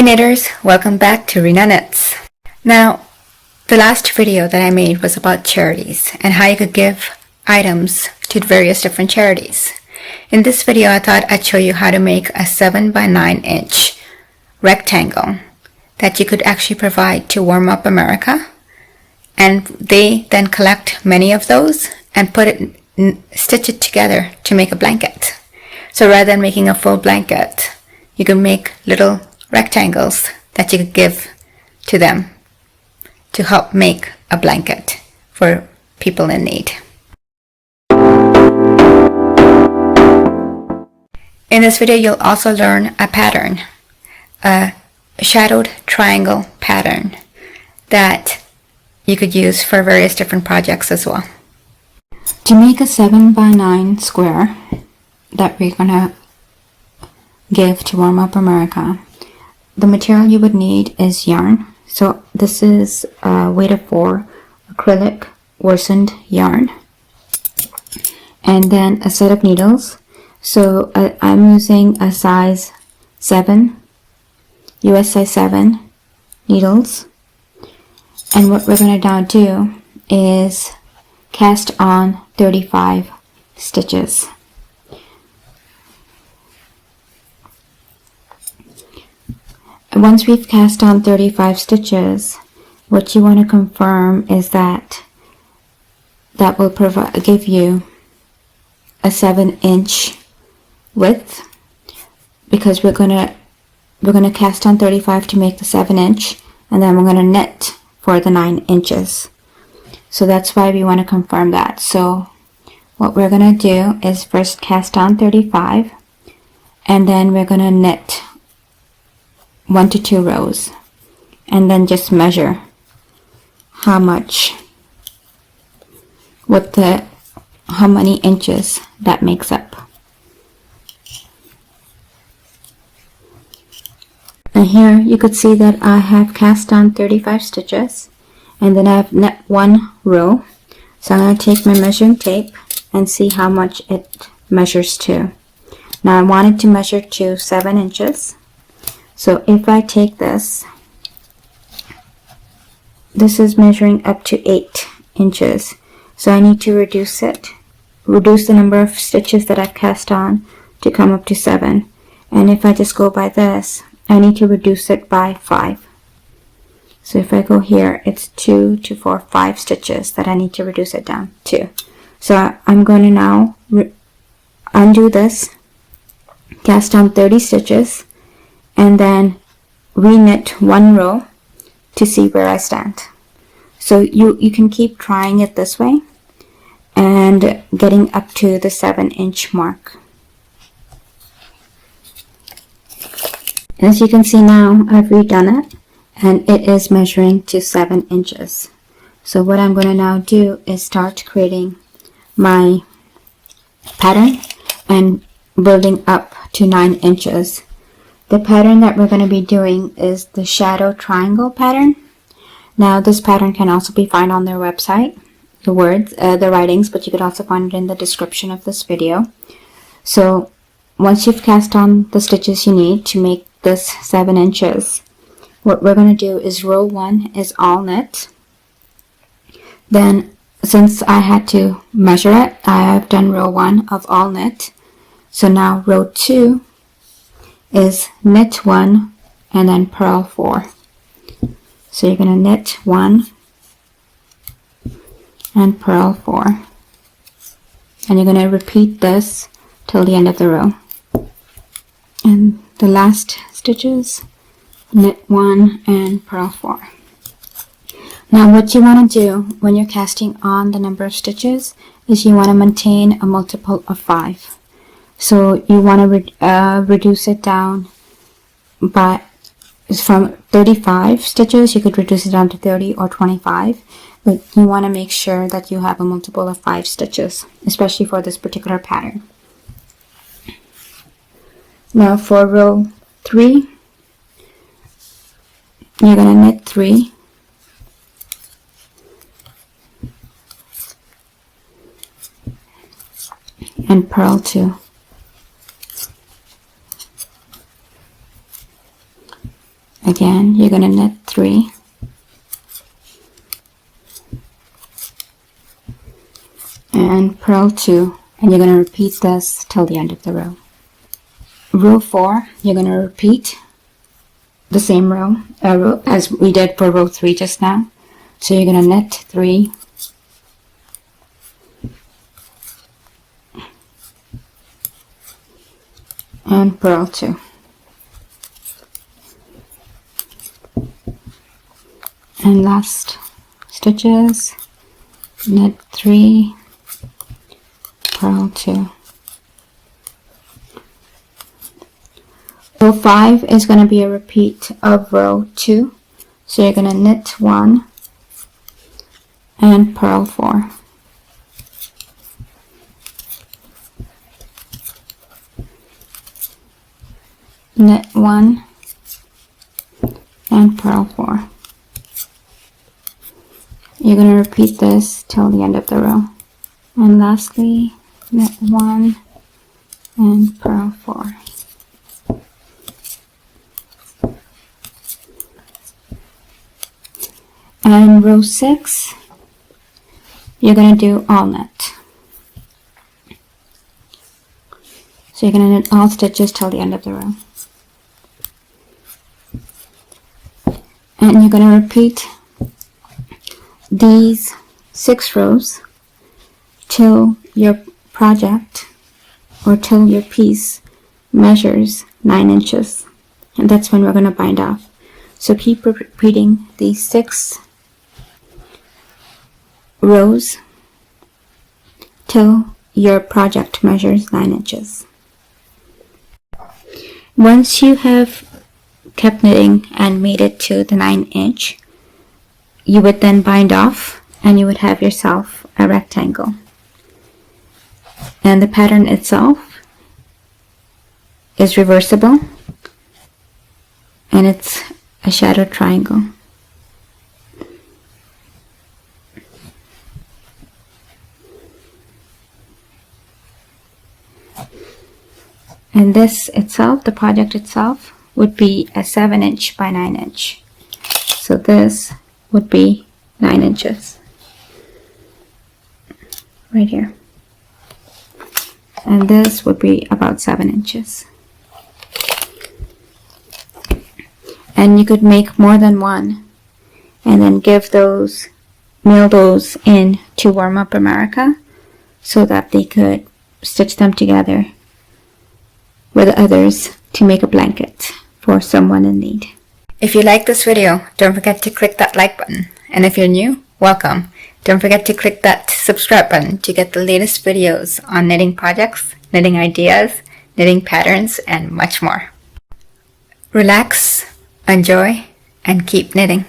knitters, welcome back to Rena Knits. Now, the last video that I made was about charities and how you could give items to various different charities. In this video, I thought I'd show you how to make a 7 by 9 inch rectangle that you could actually provide to Warm Up America, and they then collect many of those and stitch it together to make a blanket. So rather than making a full blanket, you can make little rectangles that you could give to them to help make a blanket for people in need. In this video, you'll also learn a pattern, a shadowed triangle pattern that you could use for various different projects as well. To make a 7 by 9 square that we're gonna give to Warm Up America, the material you would need is yarn. So this is weight of 4 acrylic worsened yarn, and then a set of needles. So I'm using a size 7, US size 7 needles, and what we're going to now do is cast on 35 stitches. Once we've cast on 35 stitches, what you want to confirm is that will give you a 7-inch width, because we're gonna cast on 35 to make the 7-inch, and then we're gonna knit for the 9 inches. So that's why we want to confirm that. So what we're gonna do is first cast on 35, and then we're gonna knit 1 to 2 rows, and then just measure how many inches that makes up. And here you could see that I have cast on 35 stitches, and then I've knit 1 row. So I'm going to take my measuring tape and see how much it measures to. Now I want it to measure to 7 inches. So if I take this is measuring up to 8 inches. So I need to reduce the number of stitches that I've cast on to come up to 7. And if I just go by this, I need to reduce it by 5. So if I go here, it's 2 to 4, 5 stitches that I need to reduce it down to. So I'm going to now undo this, cast on 30 stitches, and then re-knit 1 row to see where I stand. So you can keep trying it this way and getting up to the 7-inch mark. As you can see now, I've redone it, and it is measuring to 7 inches. So what I'm going to now do is start creating my pattern and building up to 9 inches. The pattern that we're going to be doing is the shadow triangle pattern. Now this pattern can also be found on their website, the writings, but you could also find it in the description of this video. So once you've cast on the stitches you need to make this 7 inches, what we're going to do is row 1 is all knit. Then since I had to measure it, I have done row 1 of all knit. So now row 2 is knit 1 and then purl 4. So you're going to knit 1 and purl 4, and you're going to repeat this till the end of the row. And the last stitches, knit 1 and purl 4. Now what you want to do when you're casting on the number of stitches is you want to maintain a multiple of 5. So you want to reduce it down by, from 35 stitches, you could reduce it down to 30 or 25, but you want to make sure that you have a multiple of 5 stitches, especially for this particular pattern. Now for row 3, you're going to knit 3, and purl 2. Again, you're going to knit 3. And purl 2. And you're going to repeat this till the end of the row. Row 4, you're going to repeat the same row as we did for row 3 just now. So you're going to knit 3. And purl 2. And last stitches, knit 3, purl 2. Row 5 is going to be a repeat of row 2. So you're going to knit 1 and purl 4. Knit 1 and purl 4. You're going to repeat this till the end of the row. And lastly, knit 1 and purl 4. And row 6, you're going to do all knit. So you're going to knit all stitches till the end of the row. And you're going to repeat these 6 rows till your project or till your piece measures 9 inches. And that's when we're going to bind off. So keep repeating these 6 rows till your project measures 9 inches. Once you have kept knitting and made it to the 9 inch, you would then bind off and you would have yourself a rectangle. And the pattern itself is reversible and it's a shadowed triangle. And this itself, the project itself, would be a 7 inch by 9 inch. So this would be 9 inches. Right here. And this would be about 7 inches. And you could make more than one and then mail those in to Warm Up America so that they could stitch them together with others to make a blanket for someone in need. If you like this video, don't forget to click that like button. And if you're new, welcome. Don't forget to click that subscribe button to get the latest videos on knitting projects, knitting ideas, knitting patterns, and much more. Relax, enjoy, and keep knitting.